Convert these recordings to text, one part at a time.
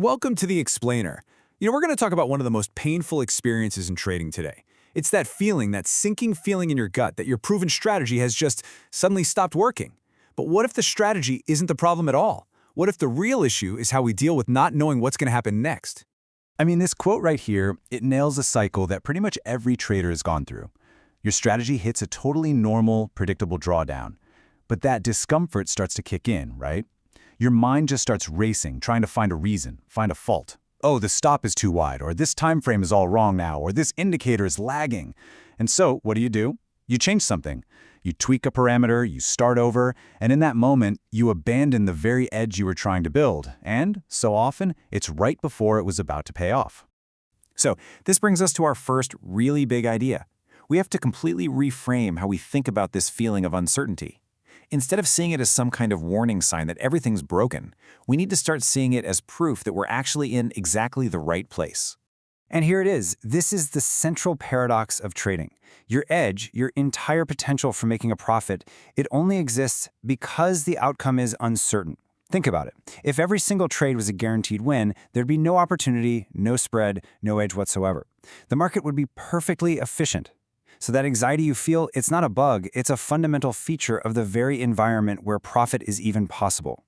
Welcome to the Explainer. We're going to talk about one of the most painful experiences in trading today. It's that feeling, that sinking feeling in your gut that your proven strategy has just suddenly stopped working. But what if the strategy isn't the problem at all? What if the real issue is how we deal with not knowing what's going to happen next? This quote right here, it nails a cycle that pretty much every trader has gone through. Your strategy hits a totally normal, predictable drawdown. But that discomfort starts to kick in, right? Your mind just starts racing, trying to find a reason, find a fault. Oh, the stop is too wide, or this time frame is all wrong now, or this indicator is lagging. And so, what do? You change something. You tweak a parameter, you start over, and in that moment, you abandon the very edge you were trying to build. And, so often, it's right before it was about to pay off. So, this brings us to our first really big idea. We have to completely reframe how we think about this feeling of uncertainty. Instead of seeing it as some kind of warning sign that everything's broken, we need to start seeing it as proof that we're actually in exactly the right place. And here it is. This is the central paradox of trading. Your edge, your entire potential for making a profit, it only exists because the outcome is uncertain. Think about it. If every single trade was a guaranteed win, there'd be no opportunity, no spread, no edge whatsoever. The market would be perfectly efficient. So that anxiety you feel, it's not a bug, it's a fundamental feature of the very environment where profit is even possible.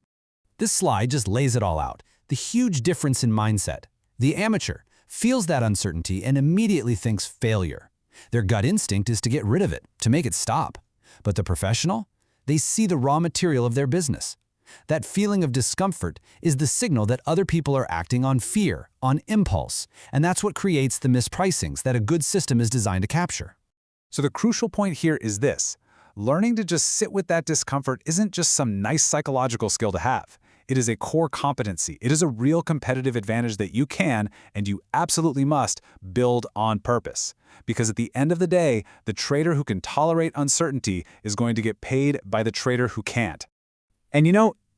This slide just lays it all out. The huge difference in mindset. The amateur feels that uncertainty and immediately thinks failure. Their gut instinct is to get rid of it, to make it stop. But the professional? They see the raw material of their business. That feeling of discomfort is the signal that other people are acting on fear, on impulse, and that's what creates the mispricings that a good system is designed to capture. So the crucial point here is this. Learning to just sit with that discomfort isn't just some nice psychological skill to have. It is a core competency. It is a real competitive advantage that you can, and you absolutely must, build on purpose. Because at the end of the day, the trader who can tolerate uncertainty is going to get paid by the trader who can't. And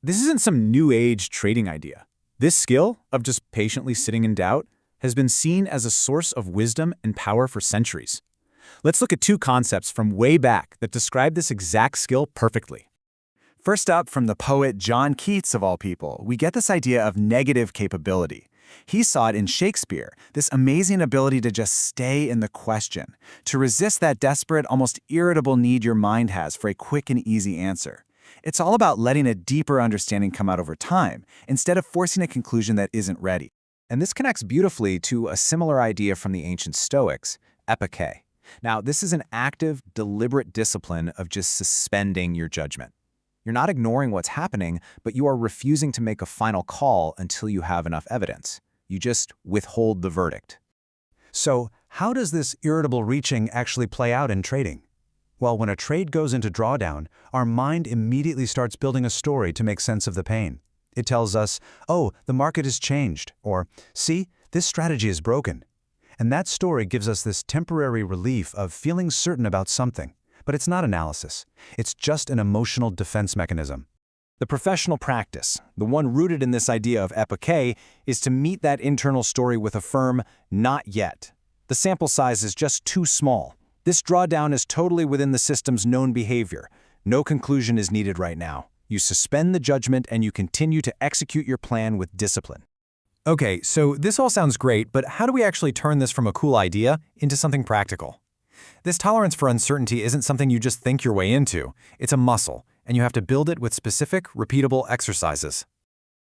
this isn't some new age trading idea. This skill of just patiently sitting in doubt has been seen as a source of wisdom and power for centuries. Let's look at two concepts from way back that describe this exact skill perfectly. First up, from the poet John Keats of all people, we get this idea of negative capability. He saw it in Shakespeare, this amazing ability to just stay in the question, to resist that desperate, almost irritable need your mind has for a quick and easy answer. It's all about letting a deeper understanding come out over time, instead of forcing a conclusion that isn't ready. And this connects beautifully to a similar idea from the ancient Stoics, epike. Now, this is an active, deliberate discipline of just suspending your judgment. You're not ignoring what's happening, but you are refusing to make a final call until you have enough evidence. You just withhold the verdict. So, how does this irritable reaching actually play out in trading? Well, when a trade goes into drawdown, our mind immediately starts building a story to make sense of the pain. It tells us, oh, the market has changed, or, see, this strategy is broken. And that story gives us this temporary relief of feeling certain about something. But it's not analysis. It's just an emotional defense mechanism. The professional practice, the one rooted in this idea of epike, is to meet that internal story with a firm "not yet." The sample size is just too small. This drawdown is totally within the system's known behavior. No conclusion is needed right now. You suspend the judgment and you continue to execute your plan with discipline. Okay, so this all sounds great, but how do we actually turn this from a cool idea into something practical? This tolerance for uncertainty isn't something you just think your way into. It's a muscle, and you have to build it with specific, repeatable exercises.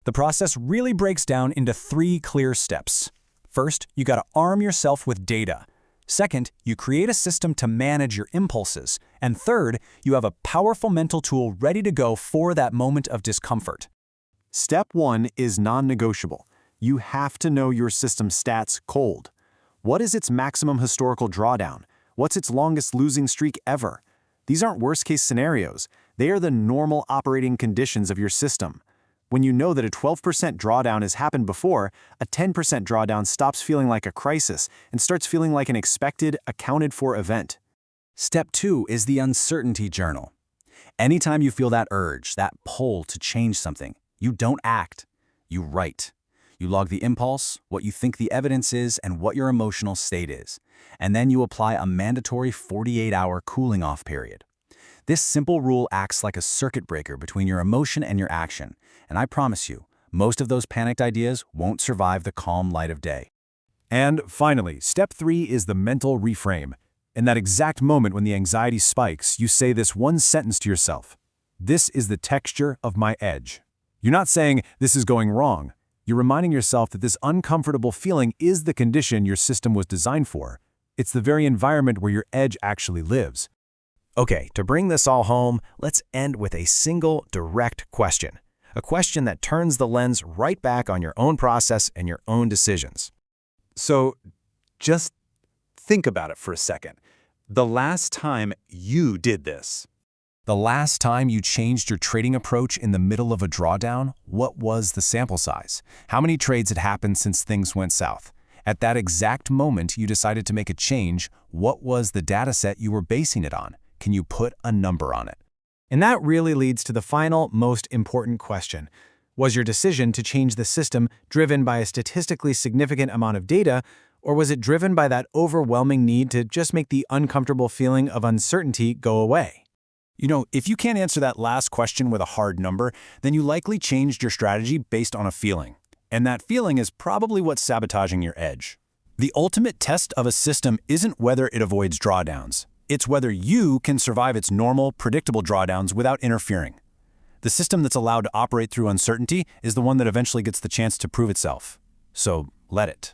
The process really breaks down into 3 clear steps. First, you gotta arm yourself with data. Second, you create a system to manage your impulses. And third, you have a powerful mental tool ready to go for that moment of discomfort. Step 1 is non-negotiable. You have to know your system's stats cold. What is its maximum historical drawdown? What's its longest losing streak ever? These aren't worst-case scenarios. They are the normal operating conditions of your system. When you know that a 12% drawdown has happened before, a 10% drawdown stops feeling like a crisis and starts feeling like an expected, accounted-for event. Step 2 is the uncertainty journal. Anytime you feel that urge, that pull to change something, you don't act, you write. You log the impulse, what you think the evidence is, and what your emotional state is. And then you apply a mandatory 48-hour cooling-off period. This simple rule acts like a circuit breaker between your emotion and your action. And I promise you, Most of those panicked ideas won't survive the calm light of day. And finally, step 3 is the mental reframe. In that exact moment when the anxiety spikes, you say this one sentence to yourself: "This is the texture of my edge." You're not saying this is going wrong. You're reminding yourself that this uncomfortable feeling is the condition your system was designed for. It's the very environment where your edge actually lives. Okay, to bring this all home, let's end with a single, direct question. A question that turns the lens right back on your own process and your own decisions. So just think about it for a second. The last time you did this. The last time you changed your trading approach in the middle of a drawdown, what was the sample size? How many trades had happened since things went south? At that exact moment you decided to make a change, what was the data set you were basing it on? Can you put a number on it? And that really leads to the final, most important question. Was your decision to change the system driven by a statistically significant amount of data, or was it driven by that overwhelming need to just make the uncomfortable feeling of uncertainty go away? You know, if you can't answer that last question with a hard number, then you likely changed your strategy based on a feeling. And that feeling is probably what's sabotaging your edge. The ultimate test of a system isn't whether it avoids drawdowns. It's whether you can survive its normal, predictable drawdowns without interfering. The system that's allowed to operate through uncertainty is the one that eventually gets the chance to prove itself. So let it.